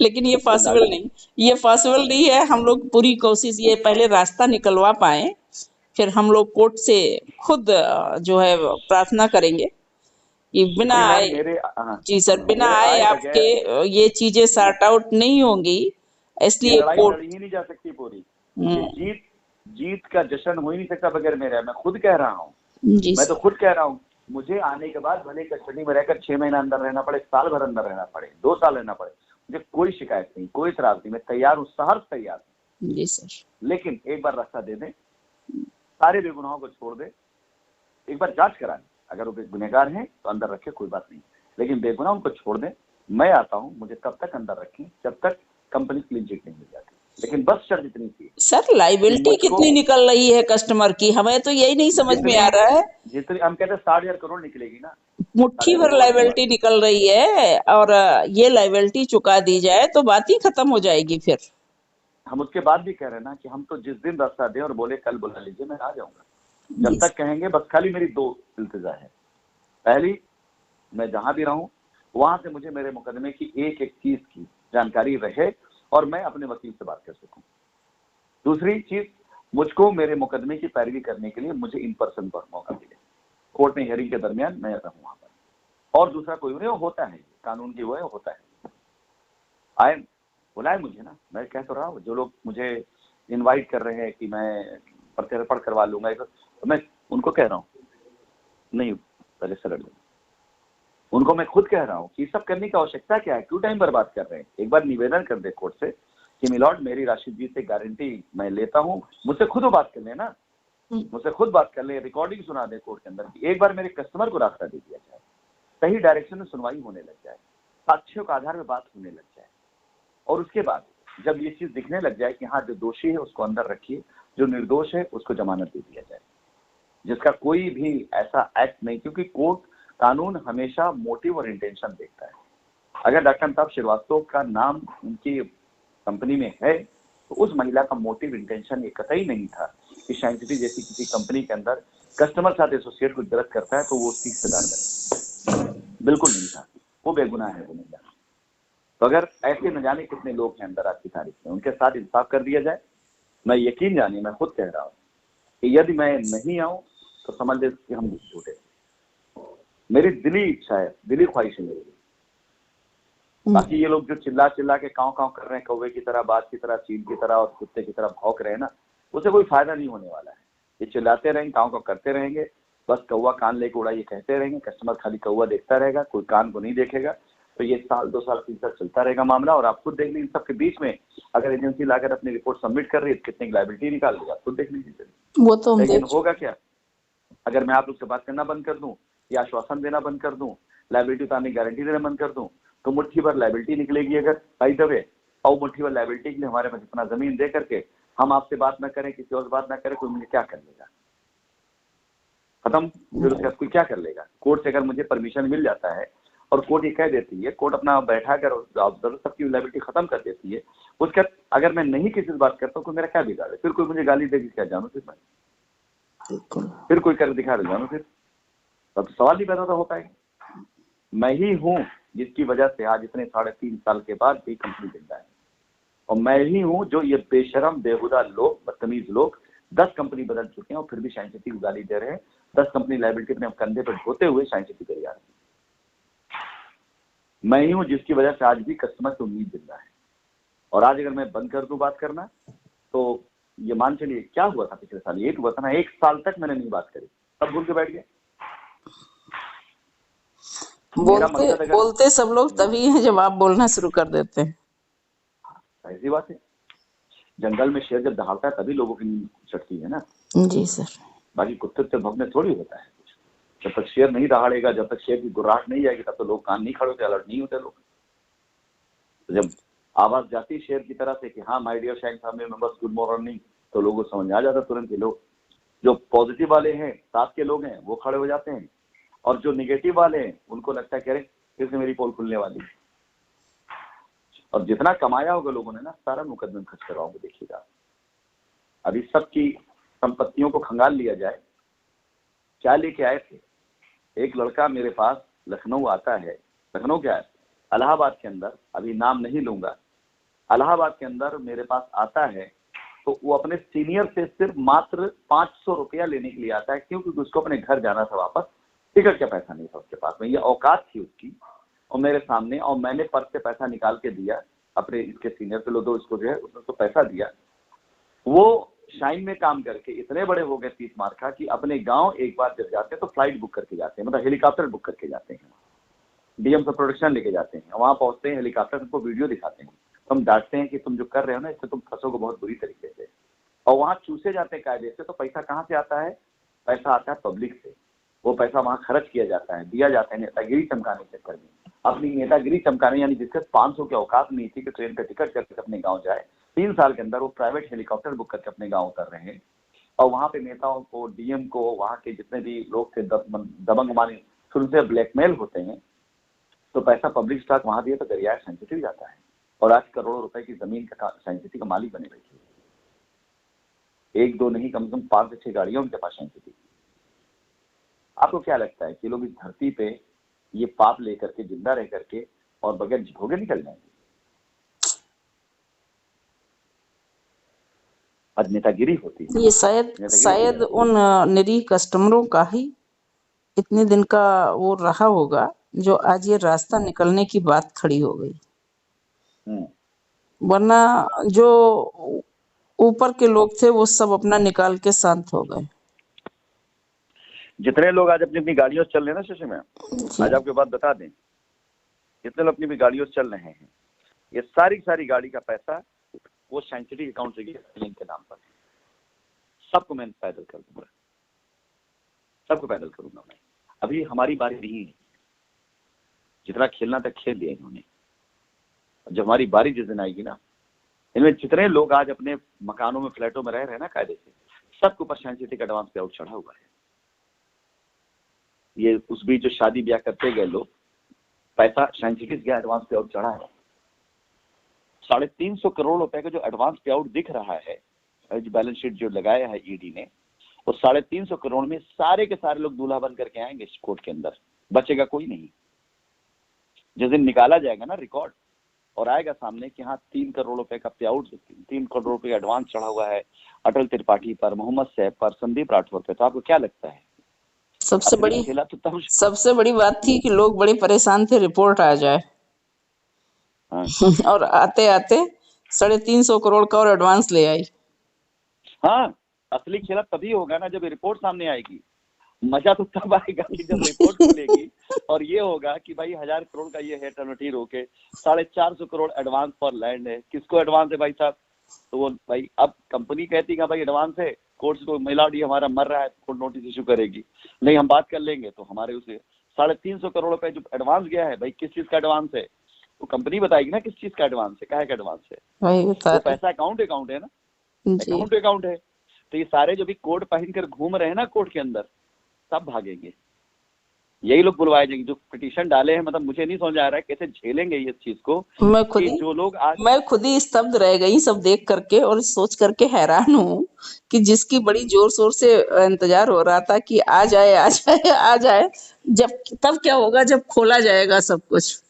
लेकिन ये तो पॉसिबल लालच। नहीं, ये पॉसिबल नहीं है। हम लोग पूरी कोशिश, ये पहले रास्ता निकलवा पाए, फिर हम लोग कोर्ट से खुद जो है प्रार्थना करेंगे कि बिना देखिए मैम आए, मेरे हाँ, जी सर, बिना मेरे आए आए आपके बगैर ये चीजें ये सॉर्ट आउट नहीं होंगी, ये इसलिए लड़ाई कोर्ट। लड़ी ही नहीं जा सकती पूरी। ये हम्म, जीत जीत का जश्न हो ही नहीं सकता बगैर मेरे। मैं खुद कह रहा हूँ, जी मैं तो सर। खुद कह रहा हूँ। मुझे आने के बाद भले कस्टडी में रहकर 6 महीना अंदर रहना पड़े, साल भर अंदर रहना पड़े, 2 साल रहना पड़े, मुझे कोई शिकायत नहीं, कोई इतराज नहीं। मैं तैयार हूँ, सहर्ष तैयार हूँ। जी सर। लेकिन एक बार रास्ता दे दें, सारे बेगुनाहों को छोड़ दे, एक बार जांच कराएं। अगर वो गुनहगार हैं तो अंदर रखे, कोई बात नहीं, लेकिन बेगुनाह उनको छोड़ दें। मैं आता हूं, मुझे तब तक अंदर रखें जब तक कंपनी क्लीन चिट नहीं मिल जाती। लेकिन बस शर्त इतनी थी सर कि लाइबिलिटी मुझको कितनी निकल रही है कस्टमर की, हमें तो यही नहीं समझ में जितनी आ रहा है। जितनी हम कहते हैं 60,000 करोड़ निकलेगी ना, मुट्ठी भर 60,000 करोड़ की लाइबिलिटी मार्केट। निकल रही है, और ये लाइबिलिटी चुका दी जाए तो बात ही खत्म हो जाएगी फिर। हम उसके बाद भी कह रहे हैं ना कि हम तो जिस दिन रास्ता दें और बोले कल बुला लीजिए, मैं आ जाऊंगा। जब जी तक कहेंगे, बस खाली मेरी 2 इल्तिजा है। पहली, मैं जहां भी रहूं वहां से मुझे मेरे मुकदमे की एक एक चीज की जानकारी रहे और मैं अपने वकील से बात कर सकूं। दूसरी चीज, मुझको मेरे मुकदमे की पैरवी करने के लिए मुझे इन पर्सन पर मौका मिले, कोर्ट में हियरिंग के दरमियान मैं रहूं वहां पर। और दूसरा कोई नहीं, होता है, कानून की वो है, होता है। आए, बुलाए मुझे ना, मैं कह तो रहा हूँ। जो लोग मुझे इनवाइट कर रहे हैं कि मैं प्रत्यर्पण करवा लूंगा, तो मैं उनको कह रहा हूँ नहीं, पहले सरेंडर दो। उनको मैं खुद कह रहा हूँ कि सब करने की आवश्यकता क्या है, क्यों टाइम बर्बाद कर रहे हैं। एक बार निवेदन कर दे कोर्ट से कि मिलॉर्ड, मेरी राशि जी से गारंटी मैं लेता हूँ, मुझसे खुद वो बात कर लेना, मुझसे खुद बात कर ले, रिकॉर्डिंग सुना दे कोर्ट के अंदर की। एक बार मेरे कस्टमर को रास्ता दे दिया जाए, सही डायरेक्शन में सुनवाई होने लग जाए, साक्ष्यों के आधार में बात होने लग जाए, और उसके बाद जब ये चीज दिखने लग जाए कि हाँ, जो दोषी है उसको अंदर रखिए, जो निर्दोष है उसको जमानत दे दिया जाए, जिसका कोई भी ऐसा एक्ट नहीं। क्योंकि कोर्ट, कानून हमेशा मोटिव और इंटेंशन देखता है। अगर डॉक्टर अमिताभ श्रीवास्तव का नाम उनकी कंपनी में है तो उस महिला का मोटिव, इंटेंशन ये कतई नहीं था कि साइन सिटी जैसी किसी कंपनी के अंदर कस्टमर साथ एसोसिएट कुछ गलत करता है तो वो उसकी हिस्सेदार बने, बिल्कुल नहीं था। वो बेगुनाह है, वो महिला। तो अगर ऐसे न जाने कितने लोग हैं अंदर आज की तारीख में, उनके साथ इंसाफ कर दिया जाए, मैं यकीन जानिए, मैं खुद कह रहा हूँ कि यदि मैं नहीं आऊं तो समझ ले कि हम झूठे। मेरी दिली इच्छा है, दिली ख्वाहिश है मेरी। बाकी ये लोग जो चिल्ला चिल्ला के काव काव कर रहे हैं, कौवे की तरह, बाज की तरह, चील की तरह और कुत्ते की तरह भौंक रहे हैं ना, उससे कोई फायदा नहीं होने वाला है। ये चिल्लाते रहेंगे, काव काव करते रहेंगे, बस कौवा कान लेके उड़ाइए कहते रहेंगे, कस्टमर खाली कौवा देखता रहेगा, कोई कान को नहीं देखेगा। तो ये साल 2 साल 3 साल चलता रहेगा मामला। और आप खुद देख लीजिए, इन सबके बीच में अगर एजेंसी लाकर अपनी रिपोर्ट सबमिट कर रही है, कितनी लाइबिलिटी निकाल देगा, खुद देख लीजिए। वो तो हम लेकिन देख। होगा क्या, अगर मैं आप लोग से बात करना बंद कर दूं या आश्वासन देना बंद कर दूं, लाइबिलिटी उतारने की गारंटी देना बंद कर दूं, तो मुट्ठी भर लाइबिलिटी निकलेगी। अगर बाय द वे, और मुट्ठी भर लाइबिलिटी के लिए हमारे पास इतना जमीन दे करके हम आपसे बात ना करें, किसी और से बात ना करें, कोई मुझे क्या कर लेगा? खत्म। फिर उसके बाद कोई क्या कर लेगा? कोर्ट से अगर मुझे परमिशन मिल जाता है और कोर्ट ये कह देती है, कोर्ट अपना बैठा कर सबकी लाइबिलिटी खत्म कर देती है, उसके बाद अगर मैं नहीं किसी से बात करता हूँ तो मेरा क्या बिगाड़े? फिर कोई मुझे गाली देगी क्या जानू? फिर कोई कर दिखा रहे जानू? फिर तब तो सवाल ही पैदा हो पाएगा। मैं ही हूँ जिसकी वजह से आज इतने 3.5 साल के बाद भी कंपनी जिंदा है, और मैं ही हूँ जो ये बेशरम बेहुदा लोग, बदतमीज लोग 10 कंपनी बदल चुके हैं और फिर भी साइंस सिटी को गाली दे रहे हैं। 10 कंपनी लाइबिलिटी अपने कंधे पर ढोते हुए साइंस सिटी कर जा रहे हैं। मैं ही हूँ जिसकी वजह से आज भी कस्टमर की उम्मीद जिंदा है। और आज अगर मैं बंद कर दूं बात करना, तो ये मान चलिए क्या हुआ था पिछले साल, ये हुआ था ना, 1 साल तक मैंने नहीं बात करी, सब भूल के बैठ गए। मेरा बोलते मकसद अगर बोलते सब लोग तभी हैं जब आप बोलना शुरू कर देते हैं। ऐसी बात है, जंगल में शेर जब दहाड़ता है तभी लोगों की नींद चढ़ती है ना। जी सर। बाकी कुत्ते उत्ते भौंकने थोड़ी होता है कुछ। जब तक शेर नहीं दहाड़ेगा, जब तक शेर की गुर्राहट नहीं आएगी, तब तो लोग कान नहीं खड़े होते, अलर्ट नहीं होते लोग। तो जब आवाज जाती शेर की तरह से कि हाँ माय डियर शैंक फैमिली मेंबर्स गुड मॉर्निंग, तो लोगों को समझ में आ जाता तुरंत। लोग जो पॉजिटिव वाले हैं, साथ के लोग हैं, वो खड़े हो जाते हैं, और जो निगेटिव वाले हैं उनको लगता है कि अरे फिर से मेरी पोल खुलने वाली। और जितना कमाया होगा लोगों ने ना, सारा मुकदमे खर्च करवाओगे, देखिएगा। अभी सबकी संपत्तियों को खंगाल लिया जाए। क्या लेके आए थे? एक लड़का मेरे पास लखनऊ आता है, लखनऊ क्या है, इलाहाबाद के अंदर, अभी नाम नहीं लूंगा, इलाहाबाद के अंदर मेरे पास आता है तो वो अपने सीनियर से सिर्फ मात्र 500 रुपया लेने के लिए आता है, क्योंकि उसको अपने घर जाना था वापस, टिकट का पैसा नहीं था उसके पास में, ये औकात थी उसकी और मेरे सामने, और मैंने पर्स से पैसा निकाल के दिया अपने इसके सीनियर से, लो दो इसको जो है, उसने तो पैसा दिया। वो शाइन में काम करके इतने बड़े हो गए 30 मार्क का कि अपने गांव एक बार जब जाते हैं तो फ्लाइट बुक करके जाते हैं, मतलब हेलीकॉप्टर बुक करके जाते हैं, डीएम से प्रोडक्शन लेके जाते हैं, वहां पहुंचते हैं हेलीकॉप्टर, उनको वीडियो दिखाते हैं, हम डांटते हैं कि तुम जो कर रहे हो ना इससे तुम फंसोगे बहुत बुरी तरीके से, और वहां चूसे जाते हैं कायदे से। तो पैसा कहाँ से आता है? पैसा आता है पब्लिक से, वो पैसा वहां खर्च किया जाता है, दिया जाता है नेतागिरी चमकाने के चक्कर में, अपनी नेतागिरी चमकाने, यानी जिसके 500 की औकात नहीं थी कि ट्रेन का टिकट करके अपने गाँव जाए, 3 साल के अंदर वो प्राइवेट हेलीकॉप्टर बुक करके अपने गाँव उतर रहे हैं, और वहां पे नेताओं को, डीएम को, वहां के जितने भी लोग थे दबंग मानी, उनसे ब्लैकमेल होते हैं। तो पैसा पब्लिक स्टॉक वहां दिए तो दरिया साइंस सिटी जाता है, और आज करोड़ों रुपए की जमीन का साइंस सिटी का मालिक बने बैठे, एक दो नहीं, कम से कम 5 से 6 गाड़ियां उनके पास साइंस सिटी। आपको क्या लगता है कि लोग इस धरती पे ये पाप लेकर के, जिंदा रह करके और बगैर भोगे निकल जाएंगे? आज नेतागिरी होती है, ये शायद उन निरीह कस्टमरों का ही इतने दिन का वो रहा होगा, जो आज ये रास्ता निकलने की बात खड़ी हो गई, वरना जो ऊपर के लोग थे वो सब अपना निकाल के शांत हो गए। जितने लोग आज अपनी अपनी गाड़ियों से चल रहे हैं ना शशि में, आज आपको बात बता दें, जितने लोग अपनी अपनी गाड़ियों से चल रहे हैं, ये सारी गाड़ी का पैसा वो साइंस सिटी अकाउंट से गया के नाम पर। सबको मैं पैदल कर दूंगा, सबको पैदल करूंगा मैं। अभी हमारी बारी नहीं है, जितना खेलना था खेल लिया इन्होंने। जब हमारी बारी जिस दिन आएगी ना, इनमें जितने लोग आज अपने मकानों में, फ्लैटों में रह रहे हैं ना कायदे से, सबके ऊपर साइंस सिटी का एडवांस पे आउट चढ़ा हुआ है। ये उस बीच जो शादी ब्याह करते गए लोग, पैसा साइंस सिटी का एडवांस पे आउट चढ़ा है। 350 करोड़ रुपए का जो एडवांस पे आउट दिख रहा है, जो बैलेंस शीट जो लगाया है ईडी ने, वो 350 करोड़ में सारे के सारे लोग दूल्हा बन करके आएंगे इस कोर्ट के अंदर, बचेगा कोई नहीं। जिस दिन निकाला जाएगा ना रिकॉर्ड और आएगा सामने कि हाँ 3 करोड़ रुपए का पे आउट, 3 करोड़ रुपए का एडवांस चढ़ा हुआ है अटल त्रिपाठी पर, मोहम्मद सैफ पर, संदीप राठौर पर, तो आपको क्या लगता है? सबसे बड़ी बात थी कि लोग बड़े परेशान थे रिपोर्ट आ जाए। हाँ। और आते आते 350 करोड़ का और एडवांस ले आई। हाँ, असली खेला तभी होगा ना जब रिपोर्ट सामने आएगी। मजा तो तब आएगा कि जब रिपोर्ट खुलेगी और ये होगा कि भाई 1000 करोड़ का ये है टर्नोटी रोके, 450 करोड़ एडवांस फॉर लैंड है। किसको एडवांस है भाई साहब? तो वो भाई अब कंपनी कहती है भाई एडवांस है, कोर्ट को मिलावटी हमारा मर रहा है, कोर्ट नोटिस इशू करेगी, नहीं हम बात कर लेंगे, तो हमारे उसे 350 करोड़ रुपए जो एडवांस गया है, भाई किस चीज का एडवांस है? तो कंपनी बताएगी ना किस चीज का एडवांस है, क्या एडवांस है। तो पैसा अकाउंट है ना, अकाउंट है। तो ये सारे जो भी कोट पहन कर घूम रहे हैं ना कोर्ट के अंदर, सब भागेंगे। यही लोग बुलवाए जाएंगे जो पिटीशन डाले हैं। मतलब मुझे नहीं समझ आ रहा है कैसे झेलेंगे ये चीज को। मैं खुद ही स्तब्ध रह गई सब देख करके, और सोच करके हैरान हूँ कि जिसकी बड़ी जोर शोर से इंतजार हो रहा था कि आ जाए आ जाए आ जाए, जब तब क्या होगा जब खोला जाएगा सब कुछ।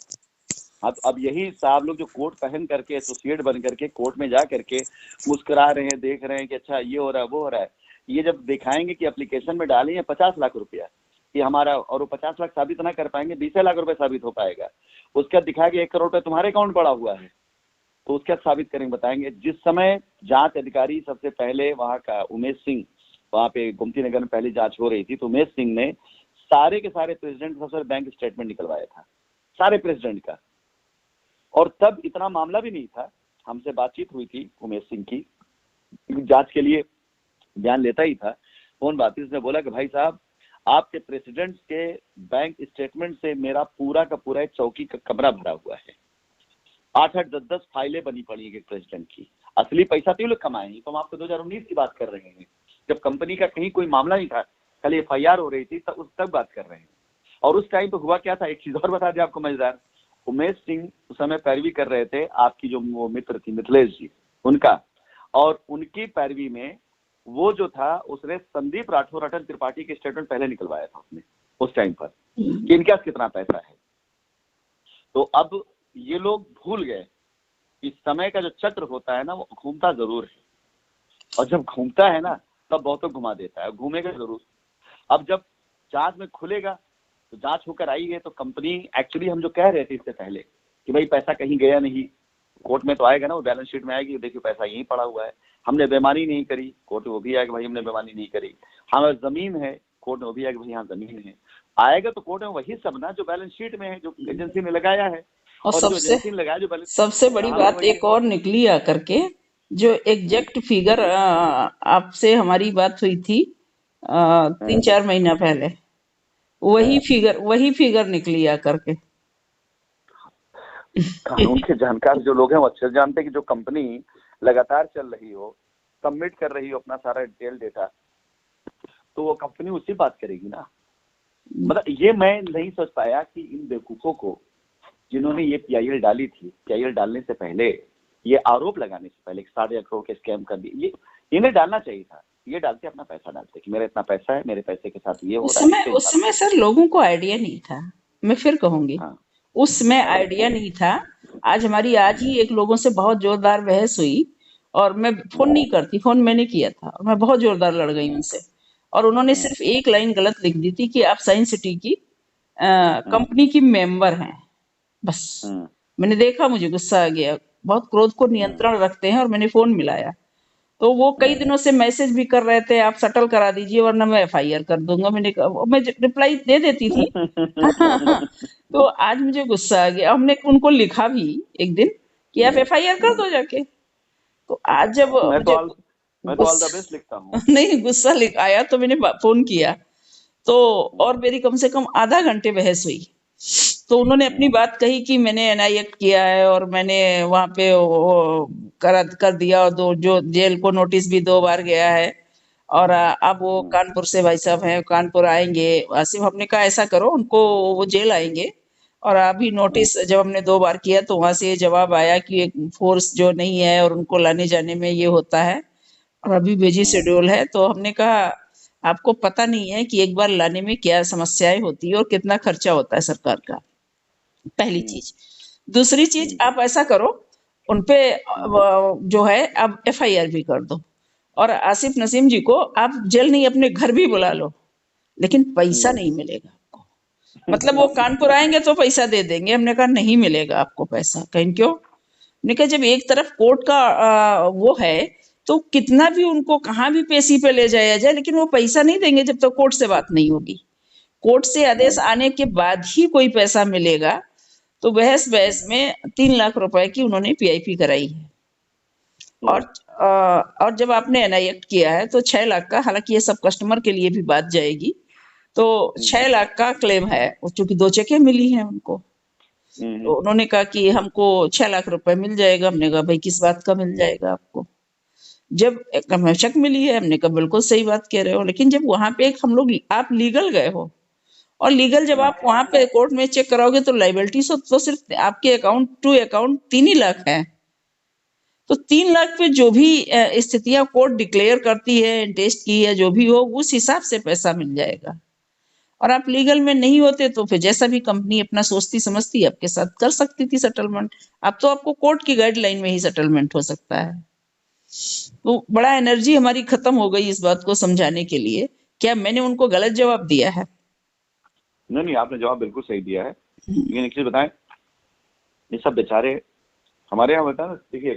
अब यही साहब लोग जो कोट पहन करके एसोसिएट बन करके कोर्ट में जा करके मुस्कुरा रहे हैं, देख रहे हैं कि अच्छा ये हो रहा है वो हो रहा है, ये जब दिखाएंगे कि एप्लीकेशन में डाली है 50 लाख रुपया कि हमारा, और वो 50 लाख साबित ना कर पाएंगे, 20 लाख रुपए साबित हो पाएगा, उसके बाद दिखाएंगे 1 करोड़ रुपए तुम्हारे अकाउंट पड़ा हुआ है, तो उसके बाद साबित करेंगे, बताएंगे। जिस समय जांच अधिकारी सबसे पहले वहां का उमेश सिंह, वहां पे गोमती नगर में पहली जांच हो रही थी, तो उमेश सिंह ने सारे के सारे प्रेसिडेंट का बैंक स्टेटमेंट निकलवाया था, सारे प्रेसिडेंट का। और तब इतना मामला भी नहीं था। हमसे बातचीत हुई थी उमेश सिंह की, जांच के लिए बयान लेता ही था, फोन बात, उसने बोला कि भाई साहब आपके प्रेसिडेंट के बैंक स्टेटमेंट से मेरा पूरा का पूरा एक चौकी का कमरा भरा हुआ है, 8-8, 10-10 फाइलें बनी पड़ी है प्रेसिडेंट की। असली पैसा तो ये लोग कमाए हैं। तो हम आपको 2019 की बात कर रहे हैं, जब कंपनी का कहीं कोई मामला नहीं था, खाली FIR हो रही थी, तब उस तक बात कर रहे हैं। और उस टाइम पे हुआ क्या था, एक चीज और बता दें आपको मजेदार। उमेश सिंह उस समय पैरवी कर रहे थे आपकी जो वो मित्र थी मिथिलेश जी, उनका, और उनकी पैरवी में वो जो था उसने संदीप राठौर अटल त्रिपाठी के स्टेटमेंट पहले निकलवाया था उसने उस टाइम पर कि इनके पास कितना पैसा है। तो अब ये लोग भूल गए कि समय का जो चक्र होता है ना, वो घूमता जरूर है, और जब घूमता है ना तब बहुतों घुमा देता है, घूमेगा जरूर। अब जब जांच में खुलेगा तो जांच होकर आई है तो कंपनी, एक्चुअली हम जो कह रहे थे इससे पहले कि भाई पैसा कहीं गया नहीं, कोर्ट में तो आएगा ना, वो बैलेंस शीट में आएगी, देखिए पैसा यहीं पड़ा हुआ है, हमने बेईमानी नहीं करी, कोर्ट में वो भी आएगा भाई हमने बेईमानी नहीं करी। हमारा जमीन है, कोर्ट में वो भी आएगा भाई हाँ जमीन है। आएगा तो कोर्ट में वही सब ना जो बैलेंस शीट में है, जो एजेंसी ने लगाया है, और और जो सबसे एजेंसी ने लगाया जो बैलेंस सबसे बड़ी यहाँ पर बात वही है। एक और निकली आकर के, जो एग्जैक्ट फिगर आपसे हमारी बात हुई थी तीन हाँ, चार महीना पहले, हाँ। वही फिगर निकली आकर के। कानून के जानकार जो लोग हैं वो अच्छे से जानते हैं कि जो कंपनी लगातार चल रही हो, सबमिट कर रही हो अपना सारा डिटेल डेटा, तो वो कंपनी उसी बात करेगी ना। मतलब ये मैं नहीं सोच पाया कि इन बेवकूफों को, जिन्होंने ये पीआईएल डाली थी, पीआईएल डालने से पहले, ये आरोप लगाने से पहले 1.5 करोड़ के स्कैम कर दिए, ये इन्हें डालना चाहिए था। ये डालते अपना पैसा डालते कि मेरा इतना पैसा है, मेरे पैसे के साथ ये हो रहा है, इसके उस हिसाब समय से। सर लोगों को आइडिया नहीं था। मैं फिर कहूंगी, हाँ, उस समय आइडिया नहीं था। आज ही एक लोगों से बहुत जोरदार बहस हुई, और मैं फोन नहीं करती, फोन मैंने किया था और मैं बहुत जोरदार लड़ गई उनसे। और उन्होंने हाँ, सिर्फ एक लाइन गलत लिख दी थी कि आप साइंस सिटी की हाँ, कंपनी की मेंबर हैं, बस। हाँ, मैंने देखा, मुझे गुस्सा आ गया। बहुत क्रोध को हाँ, नियंत्रण रखते हैं, और मैंने फोन मिलाया। तो वो कई हाँ, दिनों से मैसेज भी कर रहे थे, आप सेटल करा दीजिए वरना मैं एफआईआर कर दूंगा। मैं रिप्लाई दे देती थी। तो आज मुझे गुस्सा आ गया, हमने उनको लिखा भी एक दिन कि आप एफआईआर कर दो जाके। तो आज जब मैं तो मुझे ऑल द बेस्ट लिखता हूँ। गुस्सा नहीं, गुस्सा आया तो मैंने फोन किया। तो और मेरी कम से कम आधा घंटे बहस हुई। तो उन्होंने अपनी बात कही कि मैंने एनआई एक्ट किया है, और मैंने वहां पे वो कर दिया, और जो जेल को नोटिस भी 2 बार गया है। और अब वो कानपुर से भाई साहब हैं, कानपुर आएंगे। आसिफ, हमने कहा ऐसा करो, उनको वो जेल आएंगे। और अभी नोटिस जब हमने 2 बार किया तो वहां से ये जवाब आया कि एक फोर्स जो नहीं है, और उनको लाने जाने में ये होता है, और अभी बिजी शेड्यूल है। तो हमने कहा आपको पता नहीं है कि एक बार लाने में क्या समस्याएं होती है और कितना खर्चा होता है सरकार का, पहली चीज। दूसरी चीज, आप ऐसा करो, उनपे जो है आप एफआईआर भी कर दो, और आसिफ नसीम जी को आप जेल नहीं अपने घर भी बुला लो, लेकिन पैसा नहीं मिलेगा आपको। मतलब वो कानपुर आएंगे तो पैसा दे देंगे। हमने कहा नहीं मिलेगा आपको पैसा। कहीं क्यों? हमने कहा जब एक तरफ कोर्ट का वो है, तो कितना भी उनको कहाँ भी पेशी पे ले जाया जाए, लेकिन वो पैसा नहीं देंगे जब तक कोर्ट से बात नहीं होगी। कोर्ट से आदेश आने के बाद ही कोई पैसा मिलेगा। तो बहस बहस में 3 लाख रुपए की उन्होंने पीआईपी कराई है। और और जब आपने एनआई एक्ट किया है तो 6 लाख का, हालांकि ये सब कस्टमर के लिए भी बात जाएगी, तो 6 लाख का क्लेम है। चूंकि 2 चेकें मिली हैं उनको, तो उन्होंने कहा कि हमको 6 लाख रुपए मिल जाएगा। हमने कहा भाई किस बात का मिल जाएगा आपको? जब हमें शक मिली है, हमने कहा बिल्कुल सही बात कह रहे हो, लेकिन जब वहां पे एक हम लोग आप लीगल गए हो, और लीगल जब आप वहां पे कोर्ट में चेक कराओगे तो लाइबिलिटी तो सिर्फ आपके अकाउंट टू अकाउंट 3 ही लाख है। तो 3 लाख पे जो भी स्थितियां कोर्ट डिक्लेयर करती है, टेस्ट की है, जो भी हो, उस हिसाब से पैसा मिल जाएगा। और आप लीगल में नहीं होते तो फिर जैसा भी कंपनी अपना सोचती समझती आपके साथ कर सकती थी सेटलमेंट। अब तो आपको कोर्ट की गाइडलाइन में ही सेटलमेंट हो सकता है। तो बड़ा एनर्जी हमारी खत्म हो गई इस बात को समझाने के लिए। क्या मैंने उनको गलत जवाब दिया है? नहीं नहीं, आपने जवाब बिल्कुल सही दिया है। लेकिन एक चीज बताएं, ये सब बेचारे हमारे यहाँ बताए ना, देखिए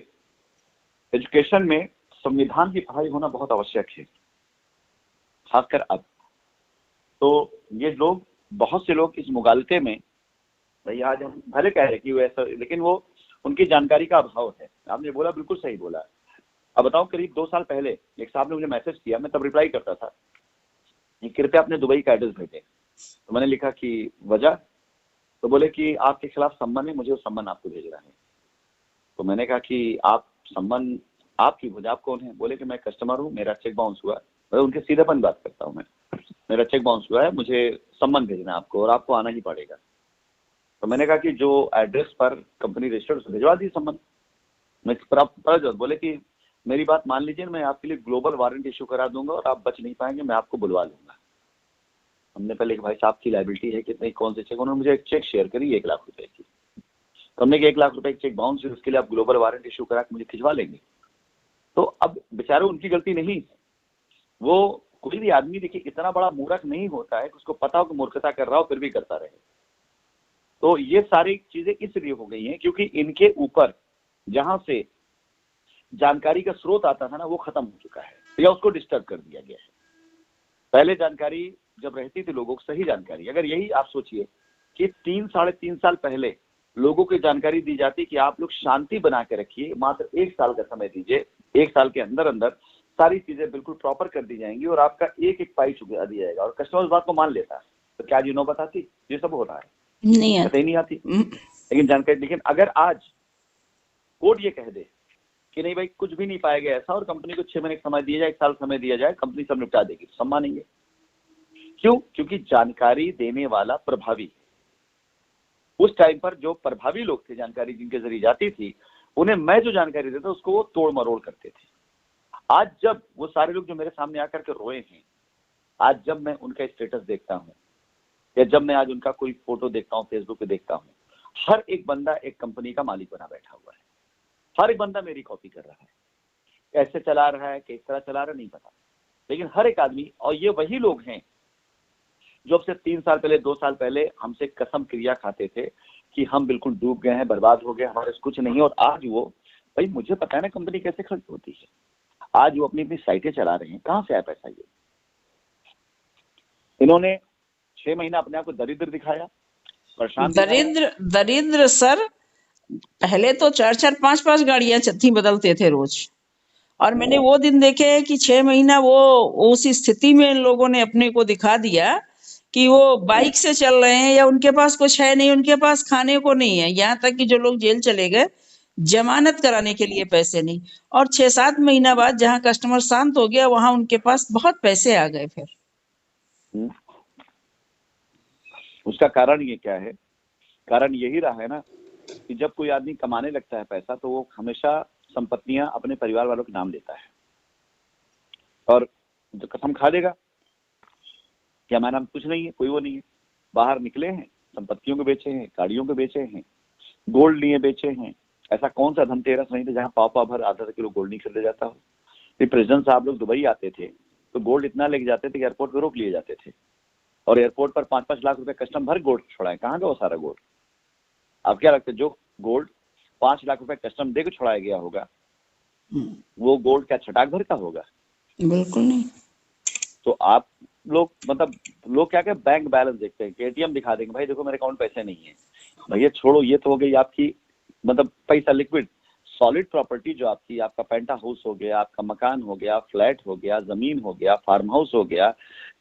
एजुकेशन में संविधान की पढ़ाई होना बहुत आवश्यक है, खासकर अब। तो ये लोग, बहुत से लोग इस मुगालते में, भाई आज हम भले कह रहे कि वो ऐसा, लेकिन वो उनकी जानकारी का अभाव है। आपने बोला बिल्कुल सही बोला। अब बताओ, करीब 2 साल पहले एक साहब ने मुझे मैसेज किया, मैं तब रिप्लाई करता था, कृपया अपने दुबई का एड्रेस भेजें। तो मैंने लिखा कि वजह, तो बोले कि आपके खिलाफ सम्मन है, मुझे वो सम्मन आपको भेज रहा है। तो मैंने कहा कि आप सम्मन आप क्यों भेजा, आप कौन है? बोले कि मैं कस्टमर हूँ, मेरा चेक बाउंस हुआ। मैं उनके सीधेपन बात करता हूँ, मैं, मेरा चेक बाउंस हुआ है, मुझे सम्मन भेजना है आपको, और आपको आना ही पड़ेगा। तो मैंने कहा कि जो एड्रेस पर कंपनी रजिस्टर्ड भिजवा दी सम्मन। मैं बोले कि मेरी बात मान लीजिए, मैं आपके लिए ग्लोबल वारंट इशू करा दूंगा और आप बच नहीं पाएंगे, मैं आपको बुलवा लूंगा। हमने पहले कि भाई साहब की लाइबिलिटी है कितनी, कौन से चेक, उन्होंने मुझे एक चेक शेयर करी 1 लाख रुपए की। तो हमने कि 1 लाख रुपए चेक बाउंस है, उसके लिए आप ग्लोबल वारंट इशू करा के मुझे खिंचवा लेंगे। तो अब बेचारे उनकी गलती नहीं है, वो कोई भी आदमी देखिए इतना बड़ा मूर्ख नहीं होता है कि उसको पता हो कि मूर्खता कर रहा हो फिर भी करता रहे। तो ये सारी चीजें इसलिए हो गई हैं क्योंकि इनके ऊपर जहां से जानकारी का स्रोत आता था ना वो खत्म हो चुका है या उसको डिस्टर्ब कर दिया गया है। पहले जानकारी जब रहती थी लोगों को सही जानकारी, अगर यही आप सोचिए कि 3-3.5 साल पहले लोगों को जानकारी दी जाती कि आप लोग शांति बना के रखिए, मात्र 1 साल का समय दीजिए, 1 साल के अंदर अंदर सारी चीजें बिल्कुल प्रॉपर कर दी जाएंगी और आपका एक एक पाई चुका दिया जाएगा और कस्टमर उस बात को मान लेता है, तो क्या जी नौबत आती? ये सब हो रहा है, नहीं पता ही नहीं आती। लेकिन जानकारी, लेकिन अगर आज कोर्ट ये कह दे कि नहीं भाई कुछ भी नहीं पाएगा ऐसा और कंपनी को 6 महीने का समय दिया जाए, 1 साल समय दिया जाए, कंपनी सब निपटा देगी, तो सब मानेंगे। क्यों? क्योंकि जानकारी देने वाला प्रभावी है। उस टाइम पर जो प्रभावी लोग थे, जानकारी जिनके जरिए जाती थी, उन्हें मैं जो जानकारी देता उसको वो तोड़ मरोड़ करते थे। आज जब वो सारे लोग जो मेरे सामने आकर के रोए हैं, आज जब मैं उनका स्टेटस देखता हूं या जब मैं आज उनका कोई फोटो देखता हूं, फेसबुक पे देखता हूं, हर एक बंदा एक कंपनी का मालिक बना बैठा हुआ है, हर एक बंदा मेरी कॉपी कर रहा है, कैसे चला रहा है, किस तरह चला रहा है नहीं पता, लेकिन हर एक आदमी, और ये वही लोग हैं जो अब से 3 साल पहले, 2 साल पहले हमसे कसम क्रिया खाते थे कि हम बिल्कुल डूब गए हैं, बर्बाद हो गए, हमारे से कुछ नहीं। और आज वो, भाई मुझे पता है ना कंपनी कैसे खर्च होती है, आज वो अपनी अपनी साइटें चला रहे हैं, कहां से आया पैसा? ये इन्होंने 6 महीना अपने आप को दरिद्र दिखाया, परेशान दिखाया। दरिद्र सर, पहले तो 4-4 5-5 गाड़ियां थी, बदलते थे रोज। और मैंने वो दिन देखे हैं कि 6 महीना वो उस स्थिति में लोगों ने अपने को दिखा दिया कि वो बाइक से चल रहे हैं या उनके पास कुछ है नहीं, उनके पास खाने को नहीं है। यहाँ तक कि जो लोग जेल चले गए, जमानत कराने के लिए पैसे नहीं, और 6-7 महीना बाद जहाँ कस्टमर शांत हो गया, वहां उनके पास बहुत पैसे आ गए फिर। उसका कारण ये क्या है? कारण यही रहा है ना कि जब कोई आदमी कमाने लगता है पैसा, तो वो हमेशा संपत्तियां अपने परिवार वालों के नाम लेता है और जो कसम खा देगा कि हमारे नाम कुछ नहीं है, कोई वो नहीं है। बाहर निकले हैं, संपत्तियों को बेचे हैं, गाड़ियों को बेचे हैं, गोल्ड लिए बेचे हैं। ऐसा कौन सा धनतेरस नहीं था जहाँ पाव भर आधा किलो गोल्ड नहीं खरीदा जाता हो। प्रेसिडेंट साहब लोग दुबई आते थे तो गोल्ड इतना लेके जाते थे कि एयरपोर्ट पे रोक लिए जाते थे और एयरपोर्ट पर 5-5 लाख रुपए कस्टम भर गोल्ड छोड़ाए। कहाँ गया वो सारा गोल्ड? आप क्या लगता है जो गोल्ड 5 लाख रुपए कस्टम दे के छोड़ाया गया होगा, वो गोल्ड क्या छटाक भर का होगा? बिल्कुल नहीं। तो आप लोग, मतलब लोग क्या क्या बैंक बैलेंस देखते हैं कि एटीएम दिखा देंगे, भाई देखो मेरे अकाउंट पैसे नहीं है। भैया छोड़ो, ये तो हो गई आपकी मतलब पैसा लिक्विड। सॉलिड प्रॉपर्टी जो आपकी, आपका पेंटा हाउस हो गया, आपका मकान हो गया, फ्लैट हो गया, जमीन हो गया, फार्म हाउस हो गया,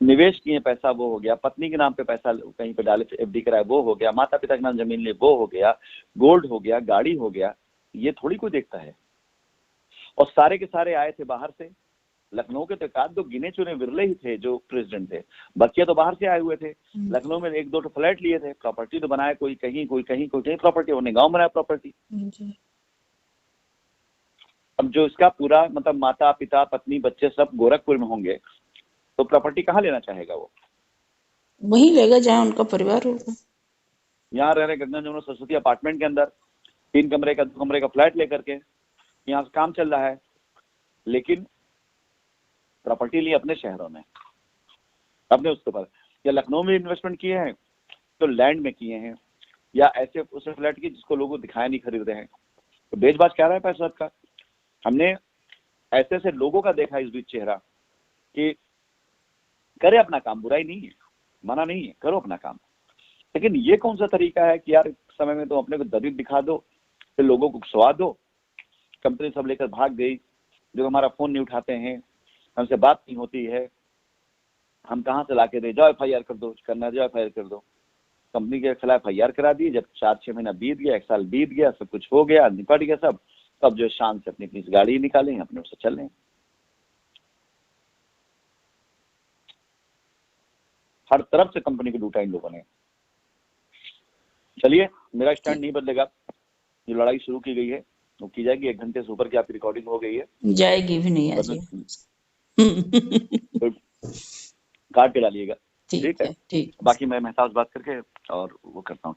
निवेश किए पैसा वो हो गया, पत्नी के नाम पे पैसा कहीं पे डाले एफडी कराए वो हो गया, माता पिता के नाम जमीन ले वो हो गया, गोल्ड हो गया, गाड़ी हो गया, ये थोड़ी कोई देखता है। और सारे के सारे आए थे बाहर से। लखनऊ के तो एकाध दो गिने चुने विरले ही थे जो प्रेसिडेंट थे, बच्चे तो बाहर से आए हुए थे। लखनऊ में 1-2 फ्लैट लिए थे, प्रॉपर्टी तो बनाए, कोई कहीं कोई कहीं कोई कहीं प्रॉपर्टी, उन्हें गांव बनाया प्रॉपर्टी। अब जो इसका पूरा मतलब माता पिता पत्नी बच्चे सब गोरखपुर में होंगे तो प्रॉपर्टी कहाँ लेना चाहेगा? वो वही लेगा जहाँ उनका परिवार होगा। यहाँ रह रहे गंगा जमुना सरस्वती अपार्टमेंट के अंदर 3 कमरे का 2 कमरे का फ्लैट लेकर के यहाँ से काम चल रहा है, लेकिन प्रॉपर्टी ली अपने शहरों में, अपने उसके ऊपर। या लखनऊ में इन्वेस्टमेंट किए हैं तो लैंड में किए हैं, या ऐसे उस फ्लैट की जिसको लोगों दिखाया नहीं खरीद रहे हैं, तो बेचबाच क्या रहा है पैसा का। हमने ऐसे ऐसे लोगों का देखा इस बीच चेहरा कि करे अपना काम, बुराई नहीं है, मना नहीं है, करो अपना काम, लेकिन ये कौन सा तरीका है कि यार इस समय में तो अपने को दरिद्र दिखा दो, फिर लोगों को स्वाद दो। कंपनी सब लेकर भाग गई, जो हमारा फोन नहीं उठाते हैं, हमसे बात नहीं होती है, हम कहाँ से ला के दे, जाओ FIR कर दो, करना जाओ FIR कर दो। कंपनी के खिलाफ FIR करा दी, जब 4-6 महीना बीत गया, 1 साल बीत गया, सब कुछ हो गया, निपट गया सब, तब जो शान से अपनी अपनी गाड़ी निकालें, अपने उससे चल रहे हैं। हर तरफ से कंपनी को लूटा इन लोगों ने। चलिए, मेरा स्टैंड नहीं बदलेगा, जो लड़ाई शुरू की गई है वो की जाएगी। 1 घंटे से ऊपर की आपकी रिकॉर्डिंग हो गई है, जाएगी भी नहीं आज। तो काट के डालिएगा, ठीक है? ठीक। बाकी मैं मेहताज बात करके और वो करता हूँ।